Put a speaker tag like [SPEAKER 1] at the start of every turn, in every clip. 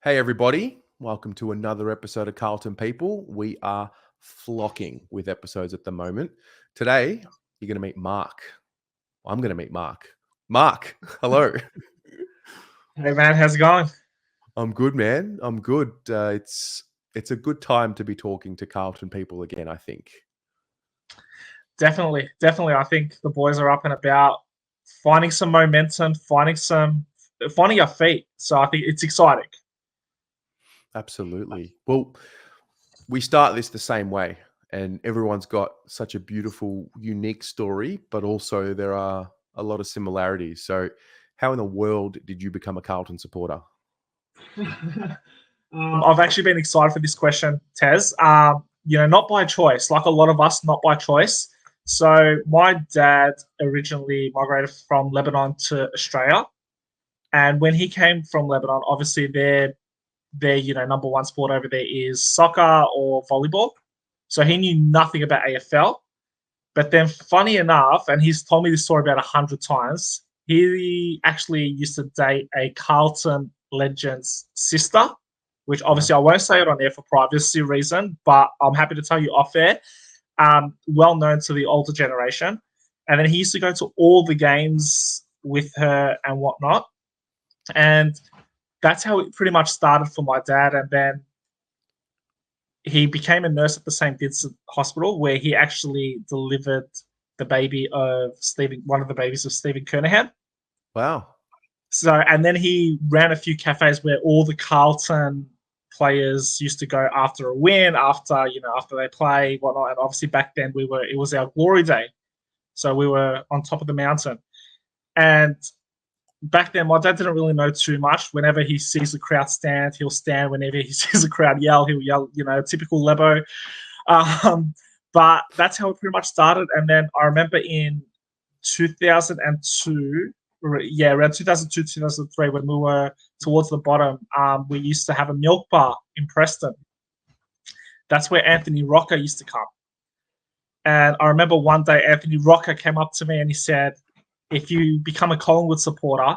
[SPEAKER 1] Hey, everybody. Welcome to another episode of Carlton People. We are flocking with episodes at the moment. Today, you're going to meet Mark. I'm going to meet Mark. Mark, hello.
[SPEAKER 2] Hey man, how's it going?
[SPEAKER 1] I'm good, man. I'm good. It's a good time to be talking to Carlton People again, I think.
[SPEAKER 2] Definitely. I think the boys are up and about, finding some momentum, finding our feet. So I think it's exciting.
[SPEAKER 1] Absolutely. Well, we start this the same way, and everyone's got such a beautiful, unique story, but also there are a lot of similarities. So, how in the world did you become a Carlton supporter?
[SPEAKER 2] I've actually been excited for this question, Tez. Not by choice, like a lot of us, not by choice. So my dad originally migrated from Lebanon to Australia, and when he came from Lebanon, obviously their number one sport over there is soccer or volleyball. So he knew nothing about AFL. But then, funny enough, and he's told me this story about 100 times, he actually used to date a Carlton legend's sister, which
[SPEAKER 1] Wow.
[SPEAKER 2] obviously I won't say it on air for privacy reason, but I'm happy to tell you off air. Well known to the older generation. And then he used to go to all the games with her and whatnot. And that's how it pretty much started for my dad. And then he became a nurse at the St. Vincent Hospital, where he actually delivered one of the babies of Stephen Kernahan.
[SPEAKER 1] Wow.
[SPEAKER 2] So, and then he ran a few cafes where all the Carlton players used to go after a win, after they play, whatnot. And obviously back then it was our glory day, so we were on top of the mountain. And back then, my dad didn't really know too much. Whenever he sees the crowd stand, he'll stand. Whenever he sees the crowd yell, he'll yell. Typical Lebo. Um, but that's how it pretty much started. And then I remember in 2002, around 2002, 2003, when we were towards the bottom, we used to have a milk bar in Preston. That's where Anthony Rocker used to come. And I remember one day Anthony Rocker came up to me and he said, if you become a Collingwood supporter,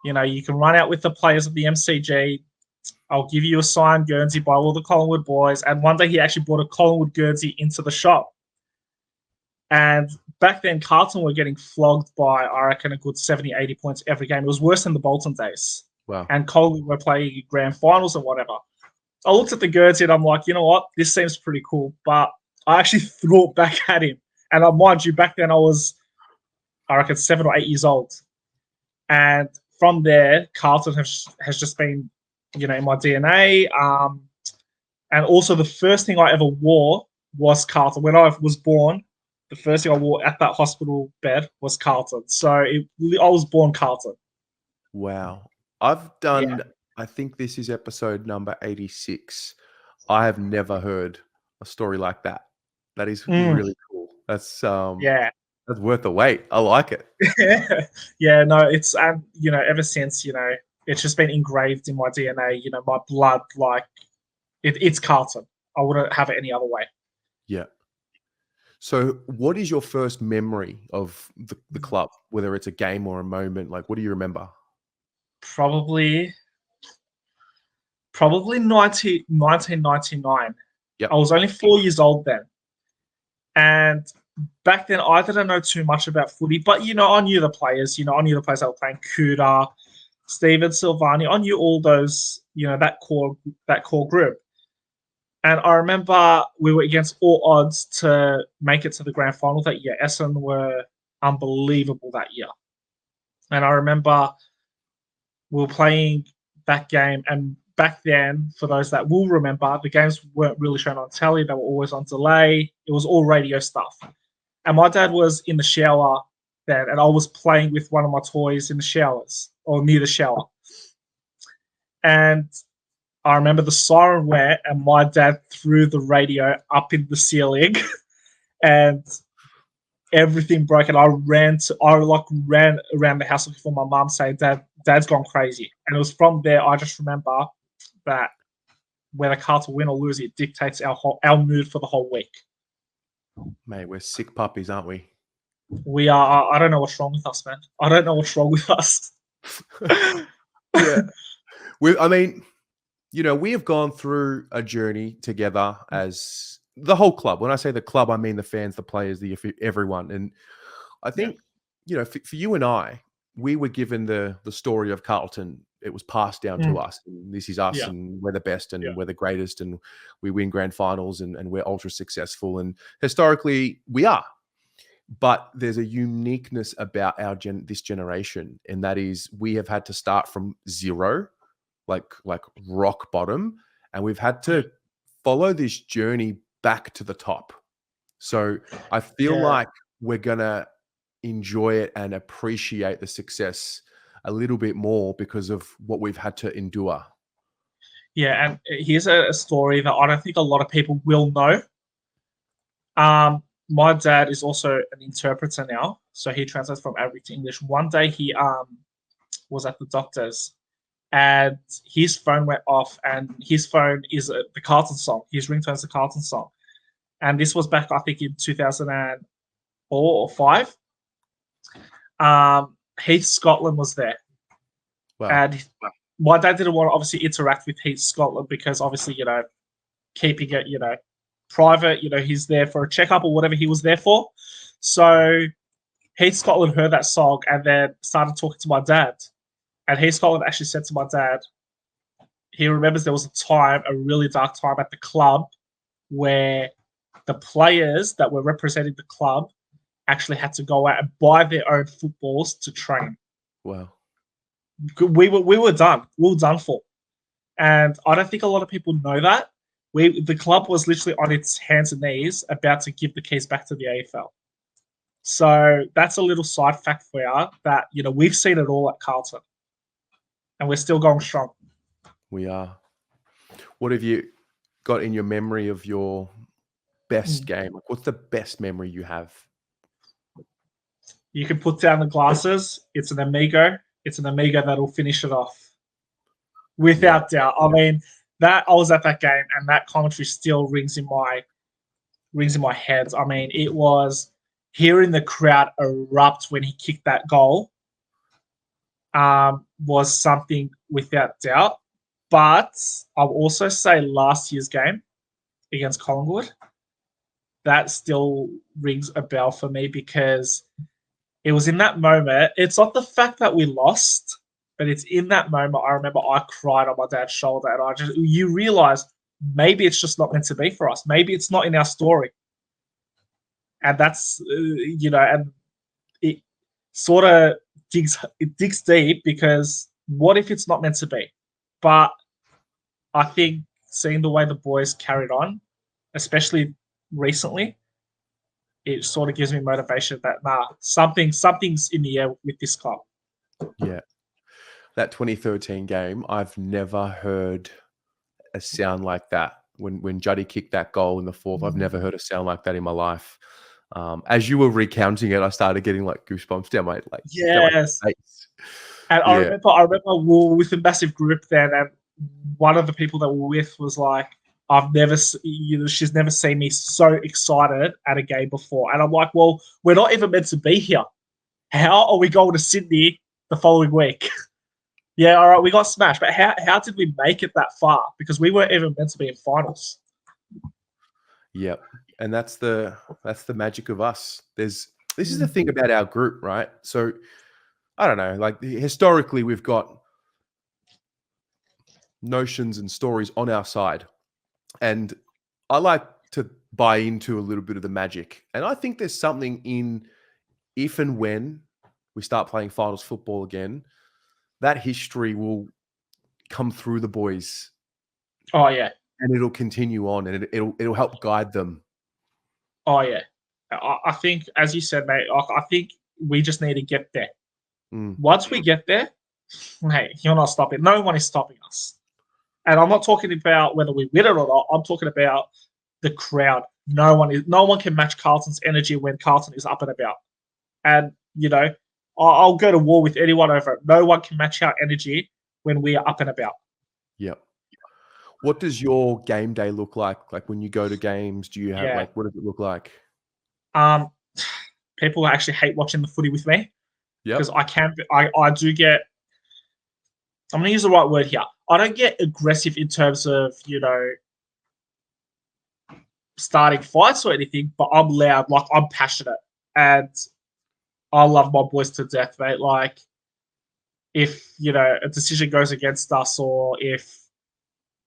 [SPEAKER 2] you can run out with the players of the MCG. I'll give you a signed Guernsey by all the Collingwood boys. And one day he actually brought a Collingwood Guernsey into the shop. And back then, Carlton were getting flogged by, I reckon, a good 70, 80 points every game. It was worse than the Bolton days.
[SPEAKER 1] Wow.
[SPEAKER 2] And Collingwood were playing grand finals and whatever. I looked at the Guernsey and I'm like, you know what? This seems pretty cool. But I actually threw it back at him. And mind you, back then I reckon, 7 or 8 years old. And from there, Carlton has just been, in my DNA. And also the first thing I ever wore was Carlton. When I was born, the first thing I wore at that hospital bed was Carlton. So I was born Carlton.
[SPEAKER 1] Wow. I've
[SPEAKER 2] Yeah.
[SPEAKER 1] done, I think this is episode number 86. I have never heard a story like that. That is really cool. That's
[SPEAKER 2] Yeah.
[SPEAKER 1] that's worth the wait. I like it.
[SPEAKER 2] Yeah, no, it's ever since, it's just been engraved in my DNA, my blood, like it's Carlton. I wouldn't have it any other way.
[SPEAKER 1] Yeah. So, what is your first memory of the club, whether it's a game or a moment? Like, what do you remember?
[SPEAKER 2] Probably 1999.
[SPEAKER 1] Yep.
[SPEAKER 2] I was only 4 years old then. And back then, I didn't know too much about footy, but, I knew the players. I knew the players that were playing. Kuda, Steven Silvani. I knew all those, that core group. And I remember we were against all odds to make it to the grand final that year. Essendon were unbelievable that year. And I remember we were playing that game, and back then, for those that will remember, the games weren't really shown on telly. They were always on delay. It was all radio stuff. And my dad was in the shower then, and I was playing with one of my toys in the showers or near the shower. And I remember the siren went, and my dad threw the radio up in the ceiling, and everything broke. And I ran around the house looking for my mum, saying, "Dad's gone crazy." And it was from there I just remember that whether Carlton win or lose, it dictates our mood for the whole week.
[SPEAKER 1] Mate, we're sick puppies, aren't we?
[SPEAKER 2] We are. I don't know what's wrong with us, man. I don't know what's wrong with us.
[SPEAKER 1] Yeah. I mean, we have gone through a journey together as the whole club. When I say the club, I mean the fans, the players, everyone. And I
[SPEAKER 2] Yeah,
[SPEAKER 1] think, for you and I, we were given the story of Carlton. It was passed down to
[SPEAKER 2] mm,
[SPEAKER 1] us. And this is us,
[SPEAKER 2] yeah,
[SPEAKER 1] and we're the best,
[SPEAKER 2] yeah,
[SPEAKER 1] and we're the greatest, and we win grand finals, and we're ultra successful. And historically, we are. But there's a uniqueness about this generation, and that is we have had to start from zero, like rock bottom, and we've had
[SPEAKER 2] mm,
[SPEAKER 1] to follow this journey back to the top. So I feel
[SPEAKER 2] yeah,
[SPEAKER 1] like we're gonna enjoy it and appreciate the success a little bit more because of what we've had to endure.
[SPEAKER 2] yeah. And here's a story that I don't think a lot of people will know. My dad is also an interpreter now, so he translates from Arabic to English. One day he was at the doctor's, and his phone went off, and his phone is the Carlton song. His ringtone is the Carlton song, and this was back I think in 2004 or five. Heath Scotland was there,
[SPEAKER 1] Wow.
[SPEAKER 2] and my dad didn't want to obviously interact with Heath Scotland because obviously keeping it private. He's there for a checkup or whatever he was there for. So Heath Scotland heard that song and then started talking to my dad. And Heath Scotland actually said to my dad, he remembers there was a time, a really dark time at the club, where the players that were representing the club actually had to go out and buy their own footballs to train.
[SPEAKER 1] Wow.
[SPEAKER 2] We were done. We were done for. And I don't think a lot of people know that. The club was literally on its hands and knees about to give the keys back to the AFL. So that's a little side fact for you that we've seen it all at Carlton, and we're still going strong.
[SPEAKER 1] We are. What have you got in your memory of your best
[SPEAKER 2] Mm.
[SPEAKER 1] game? Like, what's the best memory you have?
[SPEAKER 2] You can put down the glasses. It's an Amigo. It's an Amigo that'll finish it off,
[SPEAKER 1] Yeah.
[SPEAKER 2] without doubt. I mean, that I was at that game, and that commentary still rings in my head. I mean, it was hearing the crowd erupt when he kicked that goal was something without doubt. But I'll also say last year's game against Collingwood, that still rings a bell for me because it was in that moment. It's not the fact that we lost, but it's in that moment. I remember I cried on my dad's shoulder, and you realize maybe it's just not meant to be for us. Maybe it's not in our story, and that's and it sort of digs deep because what if it's not meant to be? But I think seeing the way the boys carried on, especially recently, it sort of gives me motivation that something's in the air with this club.
[SPEAKER 1] Yeah. That 2013 game, I've never heard a sound like that. When Juddy kicked that goal in the fourth, I've never heard a sound like that in my life. As you were recounting it, I started getting like goosebumps down my
[SPEAKER 2] Yes,
[SPEAKER 1] face.
[SPEAKER 2] and I
[SPEAKER 1] Yeah.
[SPEAKER 2] remember we were with a massive group then, and one of the people that we were with was like, she's never seen me so excited at a game before. And I'm like, well, we're not even meant to be here. How are we going to Sydney the following week? Yeah, all right, we got smashed, but how did we make it that far? Because we weren't even meant to be in finals.
[SPEAKER 1] Yep. And that's the magic of us. This is the thing about our group, right? So I don't know, like historically we've got notions and stories on our side. And I like to buy into a little bit of the magic. And I think there's something in if and when we start playing finals football again, that history will come through the boys
[SPEAKER 2] Oh yeah,
[SPEAKER 1] and it'll continue on and it'll help guide them.
[SPEAKER 2] oh yeah. I think, as you said, mate, I think we just need to get there. Once we get there, hey, you're not stopping. No one is stopping us. And I'm not talking about whether we win it or not. I'm talking about the crowd. No one can match Carlton's energy when Carlton is up and about. And I'll go to war with anyone over it. No one can match our energy when we are up and about.
[SPEAKER 1] Yep. What does your game day look like? Like when you go to games, do you have
[SPEAKER 2] Yeah.
[SPEAKER 1] what does it look like?
[SPEAKER 2] People actually hate watching the footy with me because
[SPEAKER 1] Yep.
[SPEAKER 2] I do get. I'm going to use the right word here. I don't get aggressive in terms of, starting fights or anything, but I'm loud, like I'm passionate, and I love my boys to death, mate. Like if a decision goes against us, or if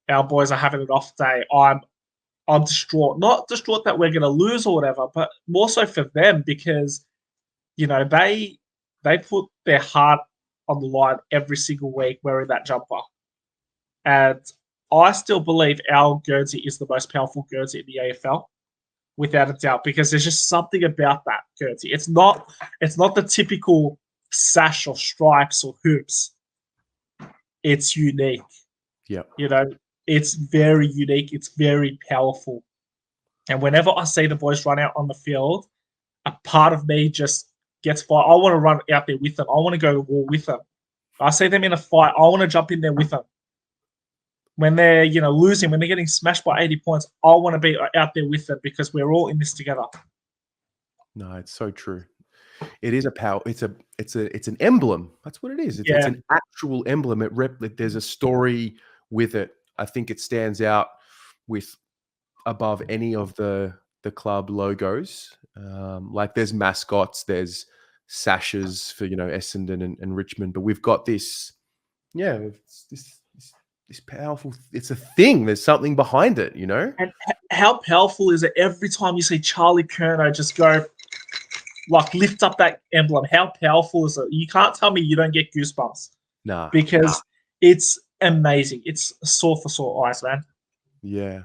[SPEAKER 2] our boys are having an off day, I'm distraught. Not distraught that we're going to lose or whatever, but more so for them because they put their heart on the line every single week wearing that jumper, and I still believe our Guernsey is the most powerful Guernsey in the AFL, without a doubt, because there's just something about that Guernsey. It's not the typical sash or stripes or hoops. It's unique.
[SPEAKER 1] Yeah.
[SPEAKER 2] It's very unique. It's very powerful. And whenever I see the boys run out on the field, a part of me just gets fired. I want to run out there with them. I want to go to war with them. I see them in a fight. I want to jump in there with them. When they're, losing, when they're getting smashed by 80 points, I want to be out there with them because we're all in this together.
[SPEAKER 1] No, it's so true. It is a power. It's an emblem. That's what it is. It's an actual emblem. There's a story with it. I think it stands out with above any of the club logos. Like there's mascots, there's sashes for Essendon and Richmond, but we've got this. Yeah, this powerful. It's a thing. There's something behind it.
[SPEAKER 2] And how powerful is it every time you see Charlie Curnow just go, like, lift up that emblem? How powerful is it? You can't tell me you don't get goosebumps.
[SPEAKER 1] Nah.
[SPEAKER 2] Because it's amazing. It's sore for sore eyes, man.
[SPEAKER 1] Yeah.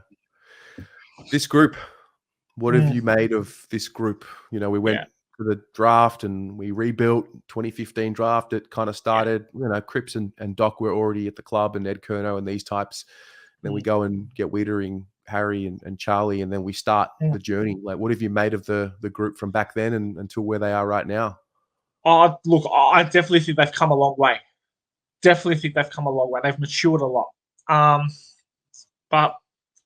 [SPEAKER 1] This group, what have you made of this group? We went to the draft and we rebuilt 2015 draft. It kind of started, Cripps and Doc were already at the club, and Ed Curnow and these types. Then we go and get Wiedering, Harry and Charlie, and then we start the journey. Like, what have you made of the group from back then and until where they are right now?
[SPEAKER 2] Look, I definitely think they've come a long way. They've matured a lot. But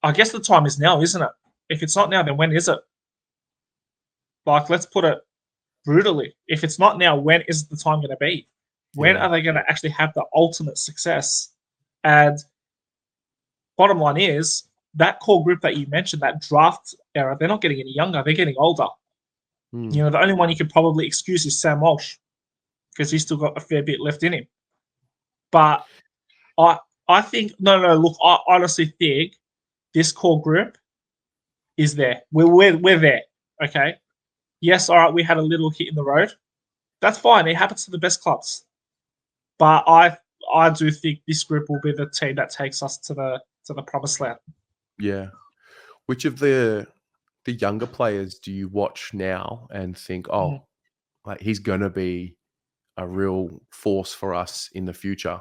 [SPEAKER 2] I guess the time is now, isn't it? If it's not now, then when is it? Like, let's put it brutally. If it's not now, when is the time going to be? When are they going to actually have the ultimate success? And bottom line is, that core group that you mentioned, that draft era, they're not getting any younger. They're getting older. The only one you could probably excuse is Sam Walsh, because he's still got a fair bit left in him. But I think, no, look, I honestly think this core group is there. We're there, okay? Yes, all right, we had a little hit in the road. That's fine. It happens to the best clubs. But I do think this group will be the team that takes us to the promised land.
[SPEAKER 1] Yeah. Which of the younger players do you watch now and think, like he's going to be a real force for us in the future?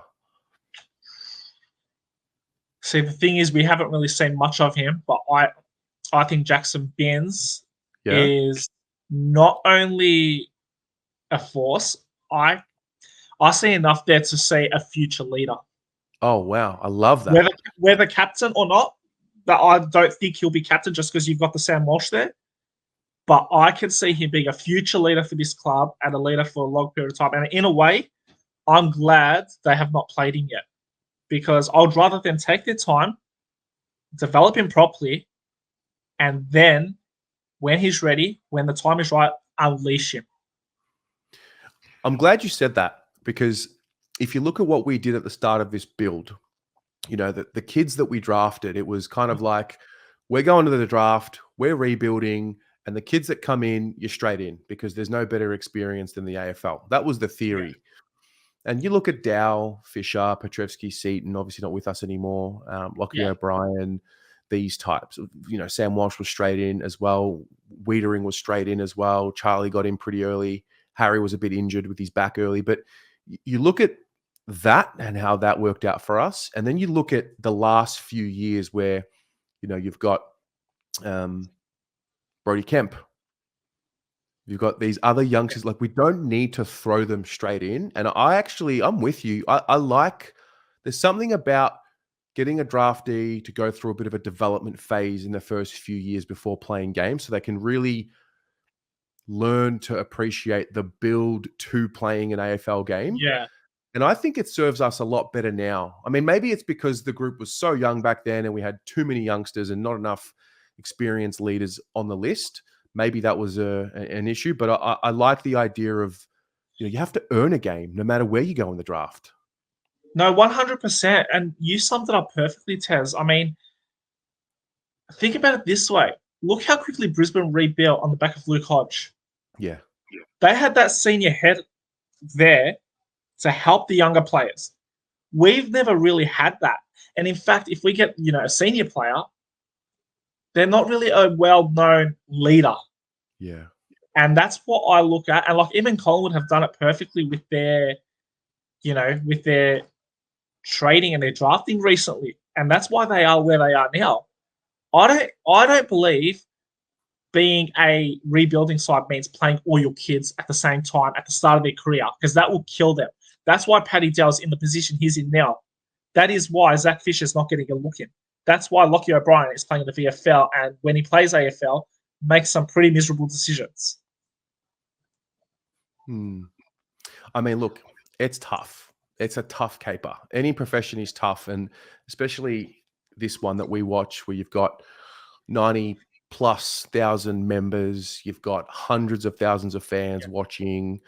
[SPEAKER 2] See, the thing is, we haven't really seen much of him, but I think Jackson Binns is not only a force. I see enough there to say a future leader.
[SPEAKER 1] Oh, wow. I love that.
[SPEAKER 2] Whether captain or not, that I don't think he'll be captain just because you've got the Sam Walsh there. But I can see him being a future leader for this club and a leader for a long period of time. And in a way, I'm glad they have not played him yet, because I'd rather them take their time, develop him properly, and then when he's ready, when the time is right, unleash him.
[SPEAKER 1] I'm glad you said that, because if you look at what we did at the start of this build, the kids that we drafted, it was kind of like, we're going to the draft, we're rebuilding, and the kids that come in, you're straight in because there's no better experience than the AFL. That was the theory. Yeah. And you look at Dow, Fisher, Petrevsky, Seaton, obviously not with us anymore, Lockie O'Brien, these types. Sam Walsh was straight in as well. Wiedering was straight in as well. Charlie got in pretty early. Harry was a bit injured with his back early. But you look at that and how that worked out for us. And then you look at the last few years where, you've got Brodie Kemp. You've got these other youngsters. Like, we don't need to throw them straight in. And I'm with you. I like, there's something about getting a draftee to go through a bit of a development phase in the first few years before playing games, so they can really learn to appreciate the build to playing an AFL game.
[SPEAKER 2] Yeah.
[SPEAKER 1] And I think it serves us a lot better now. I mean, maybe it's because the group was so young back then and we had too many youngsters and not enough experienced leaders on the list. Maybe that was an issue, but I like the idea of, you have to earn a game no matter where you go in the draft.
[SPEAKER 2] No, 100%. And you summed it up perfectly, Tez. I mean, think about it this way. Look how quickly Brisbane rebuilt on the back of Luke Hodge.
[SPEAKER 1] Yeah.
[SPEAKER 2] They had that senior head there to help the younger players. We've never really had that. And in fact, if we get, a senior player, they're not really a well-known leader.
[SPEAKER 1] Yeah.
[SPEAKER 2] And that's what I look at. And like even Collingwood have done it perfectly with their, with their trading and their drafting recently. And that's why they are where they are now. I don't believe being a rebuilding side means playing all your kids at the same time at the start of their career, because that will kill them. That's why Paddy Dell's in the position he's in now. That is why Zach Fisher's not getting a look in. That's why Lockie O'Brien is playing in the VFL, and when he plays AFL, makes some pretty miserable decisions.
[SPEAKER 1] I mean, look, it's tough. It's a tough caper. Any profession is tough, and especially this one that we watch where you've got 90+ thousand members, you've got hundreds of thousands of fans watching.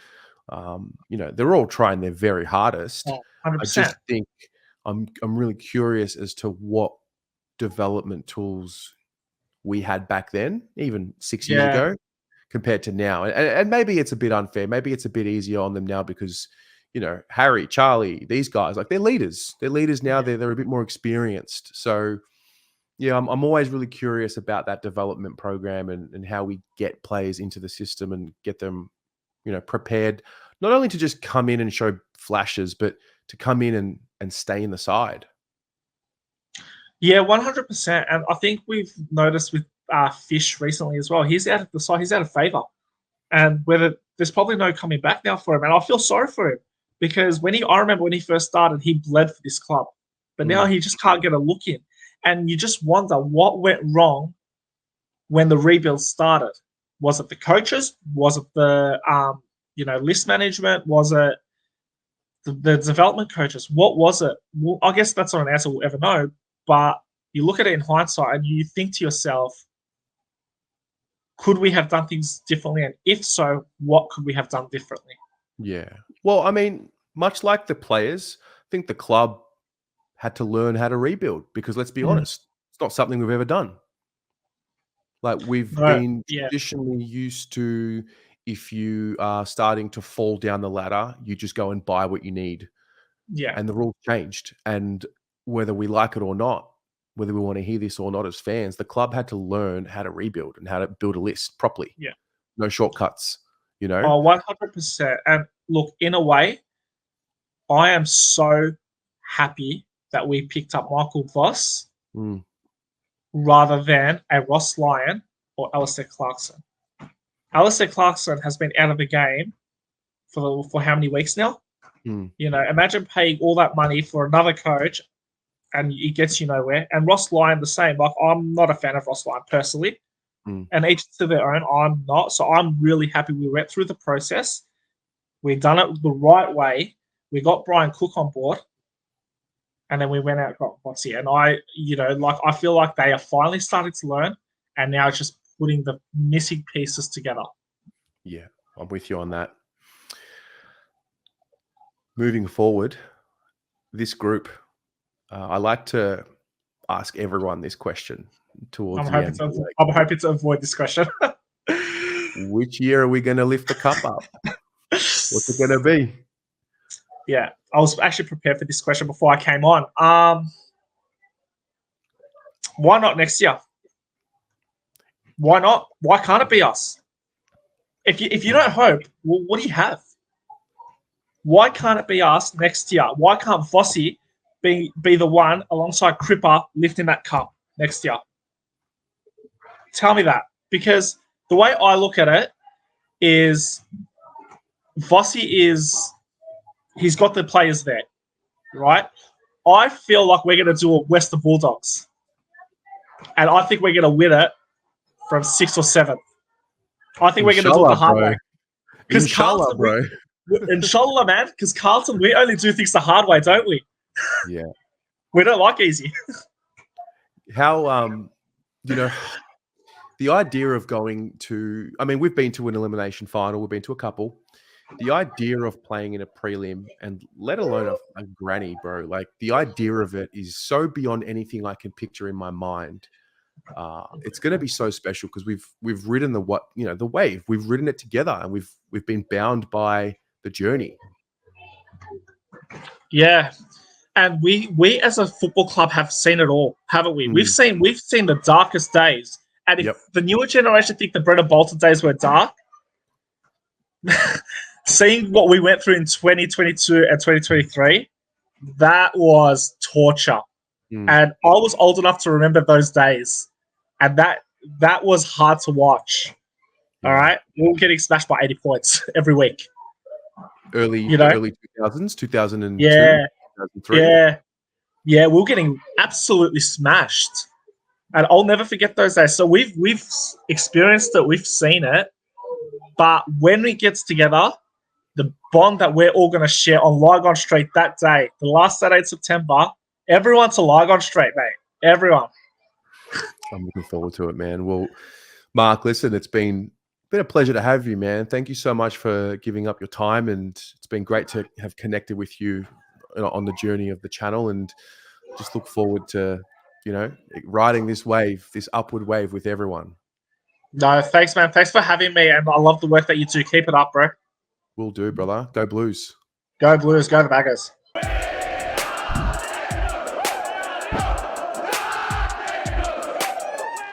[SPEAKER 1] They're all trying their very hardest.
[SPEAKER 2] 100%.
[SPEAKER 1] I just think I'm really curious as to what development tools we had back then, even 6 years ago, compared to now. And maybe it's a bit unfair. Maybe it's a bit easier on them now because, Harry, Charlie, these guys, like they're leaders. They're leaders now. They're a bit more experienced. So, yeah, I'm always really curious about that development program and how we get players into the system and get them, prepared, not only to just come in and show flashes, but to come in and stay in the side.
[SPEAKER 2] Yeah, 100%. And I think we've noticed with Fish recently as well, he's out of the side, he's out of favour. And whether there's probably no coming back now for him. And I feel sorry for him because I remember when he first started, he bled for this club. But now he just can't get a look in. And you just wonder what went wrong when the rebuild started. Was it the coaches? Was it the list management? Was it the development coaches? What was it? Well, I guess that's not an answer we'll ever know. But you look at it in hindsight and you think to yourself, could we have done things differently? And if so, what could we have done differently?
[SPEAKER 1] Yeah. Well, I mean, much like the players, I think the club had to learn how to rebuild because let's be honest, it's not something we've ever done. Like we've been traditionally used to, if you are starting to fall down the ladder, you just go and buy what you need.
[SPEAKER 2] Yeah.
[SPEAKER 1] And the rules changed. And whether we like it or not, whether we want to hear this or not as fans, the club had to learn how to rebuild and how to build a list properly.
[SPEAKER 2] Yeah.
[SPEAKER 1] No shortcuts,
[SPEAKER 2] Oh, 100%. And look, in a way, I am so happy that we picked up Michael Voss rather than a Ross Lyon or Alistair Clarkson. Alistair Clarkson has been out of the game for how many weeks now? Imagine paying all that money for another coach and it gets you nowhere. And Ross Lyon the same. Like, I'm not a fan of Ross Lyon personally. And each to their own, I'm not. So I'm really happy we went through the process. We've done it the right way. We got Brian Cook on board. And then we went out and got Bossy. And I feel like they are finally starting to learn. And now it's just putting the missing pieces together.
[SPEAKER 1] Yeah, I'm with you on that. Moving forward, this group, I like to ask everyone this question towards the end.
[SPEAKER 2] I'm hoping to avoid this question.
[SPEAKER 1] Which year are we going to lift the cup up? What's it going to be?
[SPEAKER 2] Yeah, I was actually prepared for this question before I came on. Why not next year? Why not? Why can't it be us? If you don't hope, well, what do you have? Why can't it be us next year? Why can't Vossi be the one alongside Cripper lifting that cup next year? Tell me that. Because the way I look at it is Vossi he's got the players there, right? I feel like we're going to do a Western Bulldogs. And I think we're going to win it from 6th or 7th. I think we're going to do it the hard way.
[SPEAKER 1] Inshallah, bro.
[SPEAKER 2] Inshallah, man, because Carlton, we only do things the hard way, don't we?
[SPEAKER 1] Yeah.
[SPEAKER 2] We don't like easy.
[SPEAKER 1] How you know, the idea of going to, I mean, we've been to an elimination final, we've been to a couple. The idea of playing in a prelim and let alone a granny, bro, like the idea of it is so beyond anything I can picture in my mind. It's going to be so special because we've ridden the wave. We've ridden it together, and we've been bound by the journey.
[SPEAKER 2] Yeah. And we as a football club have seen it all, haven't we?
[SPEAKER 1] Mm.
[SPEAKER 2] We've seen the darkest days. And if
[SPEAKER 1] Yep.
[SPEAKER 2] the newer generation think the Brendan Bolton days were dark, seeing what we went through in 2022 and 2023, that was torture.
[SPEAKER 1] Mm.
[SPEAKER 2] And I was old enough to remember those days. And that was hard to watch.
[SPEAKER 1] Yeah.
[SPEAKER 2] All right. We were getting smashed by 80 points every week.
[SPEAKER 1] Early 2000s, 2002,
[SPEAKER 2] Yeah.
[SPEAKER 1] 2003.
[SPEAKER 2] Yeah, we were getting absolutely smashed. And I'll never forget those days. So we've experienced it, we've seen it. But when we get together, the bond that we're all going to share on Lygon Street that day, the last Saturday in September, everyone to Lygon Street, mate. Everyone.
[SPEAKER 1] I'm looking forward to it, man. Well, Mark, listen, it's been a pleasure to have you, man. Thank you so much for giving up your time, and it's been great to have connected with you on the journey of the channel, and just look forward to, riding this wave, this upward wave with everyone.
[SPEAKER 2] No, thanks, man. Thanks for having me, and I love the work that you do. Keep it up, bro.
[SPEAKER 1] Will do, brother. Go Blues.
[SPEAKER 2] Go Blues. Go the Baggers.